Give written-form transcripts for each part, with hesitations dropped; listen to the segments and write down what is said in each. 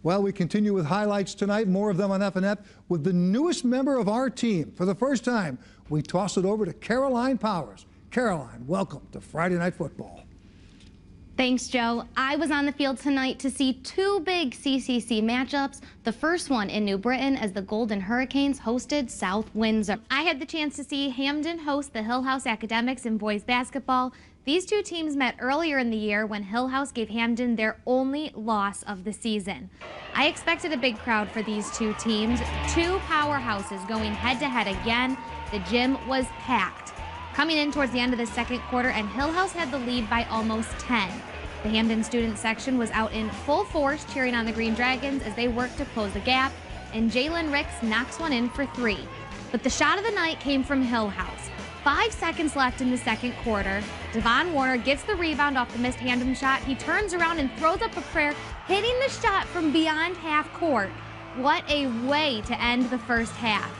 Well, we continue with highlights tonight, more of them on FNF, with the newest member of our team. For the first time, we toss it over to Caroline Powers. Caroline, welcome to Friday Night Football. Thanks, Joe. I was on the field tonight to see two big CCC matchups. The first one in New Britain as the Golden Hurricanes hosted South Windsor. I had the chance to see Hamden host the Hill House Academics in boys basketball. These two teams met earlier in the year when Hill House gave Hamden their only loss of the season. I expected a big crowd for these two teams. Two powerhouses going head-to-head again. The gym was packed. Coming in towards the end of the second quarter, and Hill House had the lead by almost 10. The Hamden student section was out in full force cheering on the Green Dragons as they worked to close the gap, and Jalen Ricks knocks one in for 3. But the shot of the night came from Hill House. 5 seconds left in the second quarter. Devon Warner gets the rebound off the missed Hamden shot. He turns around and throws up a prayer, hitting the shot from beyond half court. What a way to end the first half.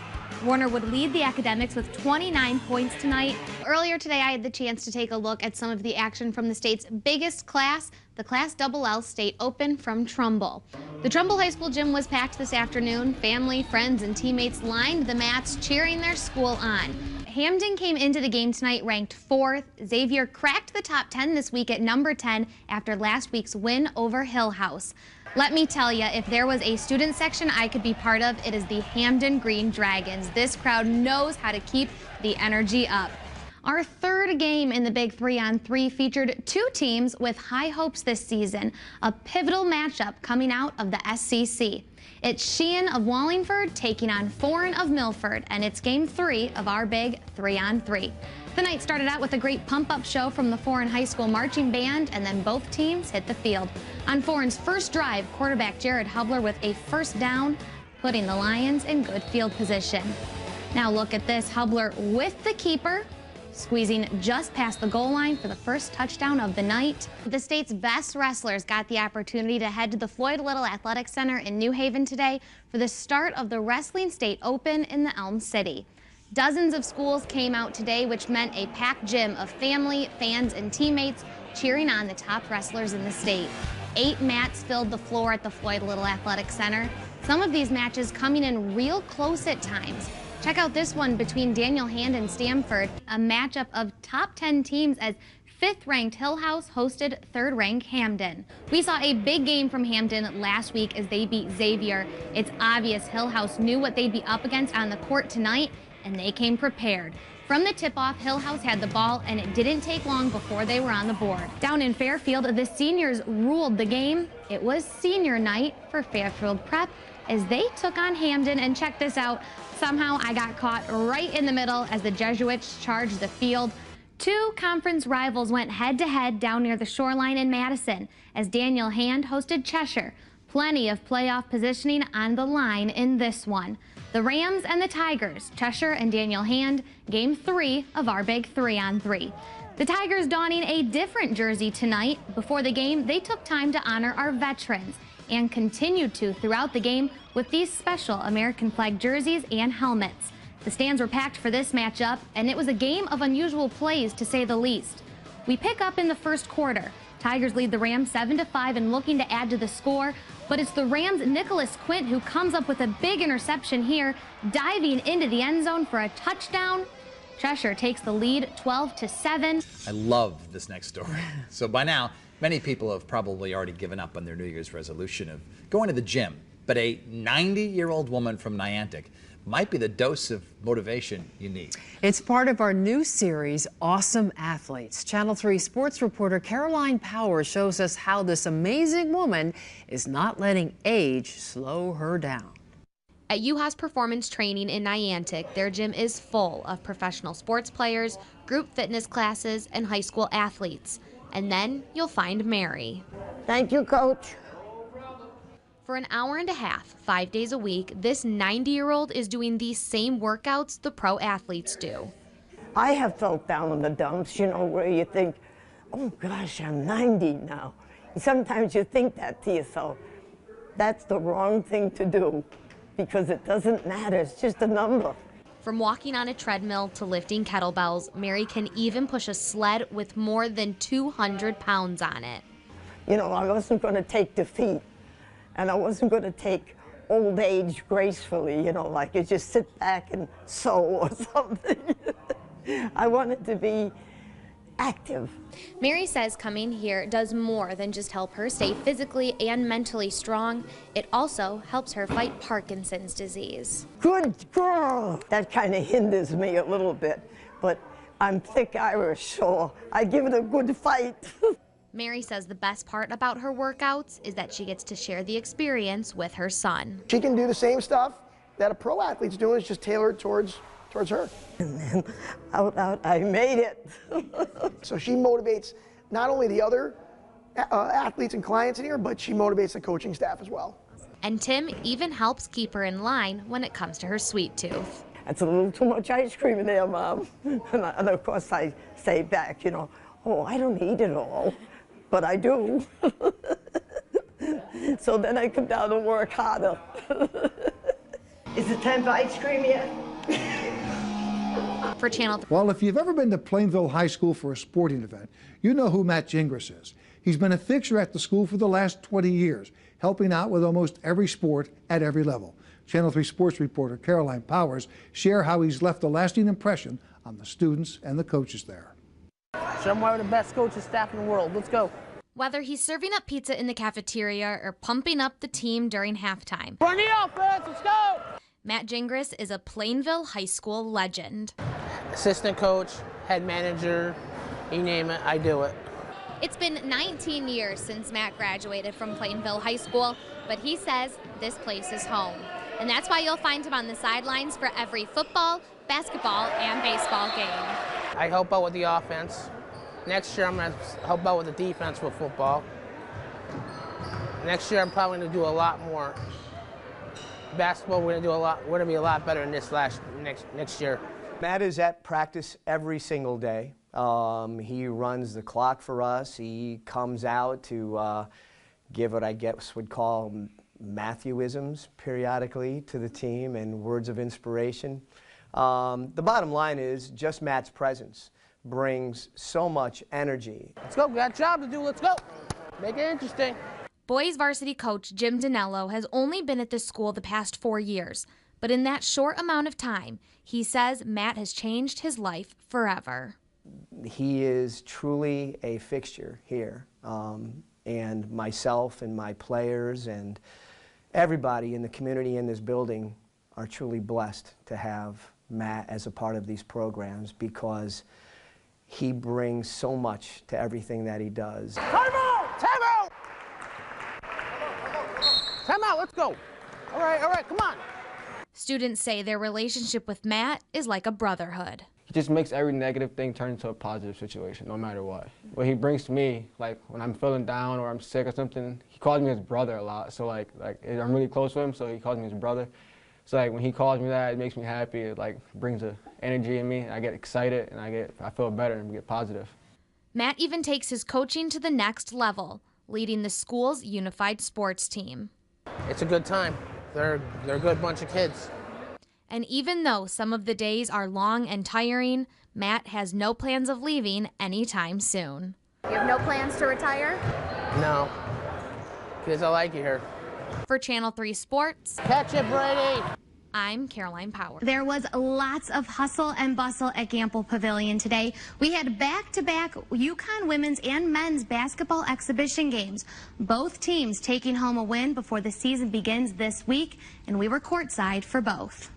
Warner would lead the Academics with 29 points tonight. Earlier today, I had the chance to take a look at some of the action from the state's biggest class, the Class LL State Open from Trumbull. The Trumbull High School gym was packed this afternoon. Family, friends, and teammates lined the mats, cheering their school on. Hamden came into the game tonight ranked 4th. Xavier cracked the top 10 this week at number 10 after last week's win over Hill House. Let me tell you, if there was a student section I could be part of, it is the Hamden Green Dragons. This crowd knows how to keep the energy up. Our third game in the Big 3-on-3 featured two teams with high hopes this season, a pivotal matchup coming out of the SCC. It's Sheehan of Wallingford taking on Foreign of Milford, and it's Game 3 of our Big 3-on-3. The night started out with a great pump-up show from the Foreign High School Marching Band, and then both teams hit the field. On Foreign's first drive, quarterback Jared Hubler with a first down, putting the Lions in good field position. Now look at this, Hubler with the keeper, squeezing just past the goal line for the first touchdown of the night. The state's best wrestlers got the opportunity to head to the Floyd Little Athletic Center in New Haven today for the start of the Wrestling State Open in the Elm City. Dozens of schools came out today, which meant a packed gym of family, fans, and teammates cheering on the top wrestlers in the state. 8 mats filled the floor at the Floyd Little Athletic Center. Some of these matches coming in real close at times. Check out this one between Daniel Hand and Stamford, a matchup of top 10 teams as 5th-ranked Hill House hosted 3rd-ranked Hamden. We saw a big game from Hamden last week as they beat Xavier. It's obvious Hill House knew what they'd be up against on the court tonight, and they came prepared. From the tip-off, Hill House had the ball, and it didn't take long before they were on the board. Down in Fairfield, the seniors ruled the game. It was senior night for Fairfield Prep as they took on Hamden, and check this out. Somehow I got caught right in the middle as the Jesuits charged the field. Two conference rivals went head-to-head down near the shoreline in Madison as Daniel Hand hosted Cheshire. Plenty of playoff positioning on the line in this one. The Rams and the Tigers, Cheshire and Daniel Hand, Game 3 of our Big 3-on-3. The Tigers donning a different jersey tonight. Before the game, they took time to honor our veterans and continued to throughout the game with these special American flag jerseys and helmets. The stands were packed for this matchup, and it was a game of unusual plays to say the least. We pick up in the first quarter. Tigers lead the Rams 7-5 and looking to add to the score, but it's the Rams' Nicholas Quint who comes up with a big interception here, diving into the end zone for a touchdown. Cheshire takes the lead 12-7. I love this next story. So by now, many people have probably already given up on their New Year's resolution of going to the gym, but a 90-year-old woman from Niantic might be the dose of motivation you need. It's part of our new series, Awesome Athletes. Channel 3 sports reporter Caroline Powers shows us how this amazing woman is not letting age slow her down. At UHA's Performance Training in Niantic, their gym is full of professional sports players, group fitness classes, and high school athletes. And then you'll find Mary. Thank you, Coach. For an hour and a half, 5 days a week, this 90-year-old is doing these same workouts the pro athletes do. I have felt down in the dumps, you know, where you think, oh gosh, I'm 90 now. And sometimes you think that to yourself. That's the wrong thing to do because it doesn't matter, it's just a number. From walking on a treadmill to lifting kettlebells, Mary can even push a sled with more than 200 pounds on it. You know, I wasn't going to take defeat. and I wasn't going to take old age gracefully, you know, like you just sit back and sew or something. I wanted to be active. Mary says coming here does more than just help her stay physically and mentally strong. It also helps her fight Parkinson's disease. Good girl! That kind of hinders me a little bit, but I'm thick Irish, so I give it a good fight. Mary says the best part about her workouts is that she gets to share the experience with her son. She can do the same stuff that a pro athlete's doing, it's just tailored towards her. And then out, I made it. So she motivates not only the other athletes and clients in here, but she motivates the coaching staff as well. And Tim even helps keep her in line when it comes to her sweet tooth. That's a little too much ice cream in there, Mom. And of course I say back, you know, oh, I don't eat it all, but I do. So then I come down and work harder. Is it time for ice cream yet? For Channel 3. Well, if you've ever been to Plainville High School for a sporting event, you know who Matt Gingras is. He's been a fixture at the school for the last 20 years, helping out with almost every sport at every level. Channel 3 sports reporter Caroline Powers shares how he's left a lasting impression on the students and the coaches there. Show them why we're the best coaching staff in the world. Let's go. Whether he's serving up pizza in the cafeteria or pumping up the team during halftime, Run the offense, let's go! Matt Gingras is a Plainville High School legend. Assistant coach, head manager, you name it, I do it. It's been 19 years since Matt graduated from Plainville High School, but he says this place is home. And that's why you'll find him on the sidelines for every football, basketball, and baseball game. I help out with the offense. Next year I'm going to help out with the defense with football. Next year I'm probably going to do a lot more. Basketball, we're going to be a lot better than this next year. Matt is at practice every single day. He runs the clock for us. He comes out to give what I guess would call Matthewisms periodically to the team and words of inspiration. The bottom line is just Matt's presence brings so much energy. Let's go, we got a job to do, let's go. Make it interesting. Boys varsity coach Jim Dinello has only been at this school the past 4 years, but in that short amount of time, he says Matt has changed his life forever. He is truly a fixture here, and myself and my players and everybody in the community in this building are truly blessed to have Matt as a part of these programs because he brings so much to everything that he does. Time out! Time out! Time out, let's go. All right, come on. Students say their relationship with Matt is like a brotherhood. He just makes every negative thing turn into a positive situation, no matter what. What he brings to me, like when I'm feeling down or I'm sick or something, he calls me his brother a lot. So like I'm really close with him, so he calls me his brother. So like when he calls me that, it makes me happy. It like brings the energy in me. I get excited and I feel better and get positive. Matt even takes his coaching to the next level, leading the school's unified sports team. It's a good time. They're a good bunch of kids. And even though some of the days are long and tiring, Matt has no plans of leaving anytime soon. You have no plans to retire? No, because I like it here. For Channel 3 Sports, Catch it, Brady! I'm Caroline Powers. There was lots of hustle and bustle at Gamble Pavilion today. We had back-to-back UConn women's and men's basketball exhibition games. Both teams taking home a win before the season begins this week, and we were courtside for both.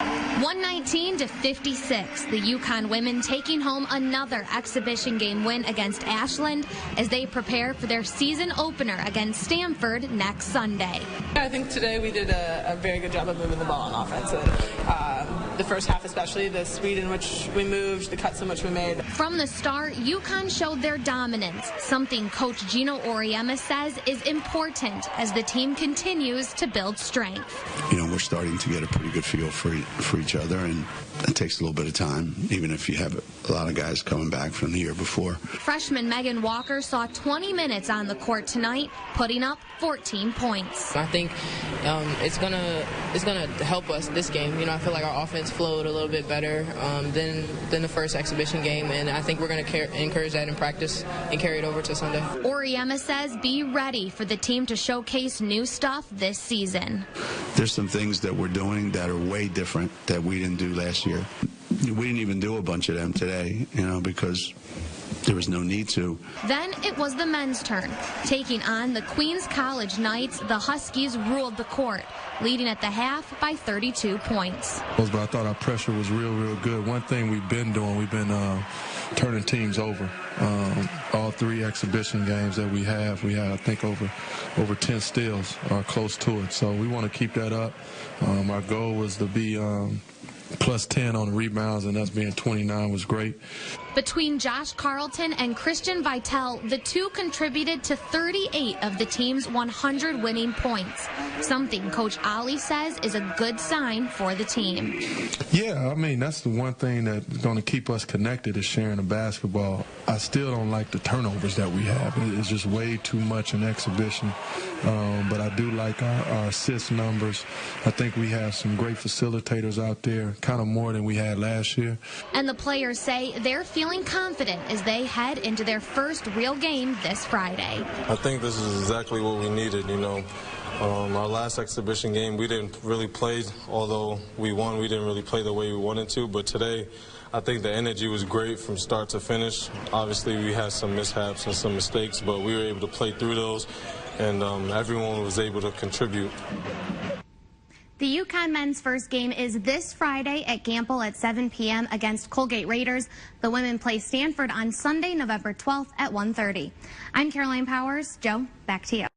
119-56, the UConn women taking home another exhibition game win against Ashland as they prepare for their season opener against Stanford next Sunday. I think today we did a very good job of moving the ball on offense. And, the first half especially, the speed in which we moved, the cuts in which we made. From the start, UConn showed their dominance, something Coach Gino Auriemma says is important as the team continues to build strength. You know, we're starting to get a pretty good feel for each other, and It takes a little bit of time, even if you have a lot of guys coming back from the year before. Freshman Megan Walker saw 20 minutes on the court tonight, putting up 14 points. I think it's gonna help us this game. You know, I feel like our offense flowed a little bit better than the first exhibition game, and I think we're going to encourage that in practice and carry it over to Sunday. Oriema says be ready for the team to showcase new stuff this season. There's some things that we're doing that are way different that we didn't do last year. We didn't even do a bunch of them today, you know, because there was no need to. Then it was the men's turn. Taking on the Queens College Knights, the Huskies ruled the court, leading at the half by 32 points. But I thought our pressure was real good. One thing we've been doing, we've been turning teams over. All 3 exhibition games that we had, I think, over 10 steals or close to it. So we want to keep that up. Our goal was to be plus 10 on the rebounds, and us being 29 was great. Between Josh Carlton and Christian Vitale, the two contributed to 38 of the team's 100 winning points, something Coach Ali says is a good sign for the team. Yeah, I mean, that's the one thing that's going to keep us connected is sharing the basketball. I still don't like the turnovers that we have. It's just way too much in exhibition. But I do like our assist numbers. I think we have some great facilitators out there, kind of more than we had last year. And the players say they're feeling confident as they head into their first real game this Friday. I think this is exactly what we needed, you know. Our last exhibition game, we didn't really play, although we won, we didn't really play the way we wanted to. But today, I think the energy was great from start to finish. Obviously, we had some mishaps and some mistakes, but we were able to play through those, and everyone was able to contribute. The UConn men's first game is this Friday at Gamble at 7 p.m. against Colgate Raiders. The women play Stanford on Sunday, November 12th at 1:30. I'm Caroline Powers. Joe, back to you.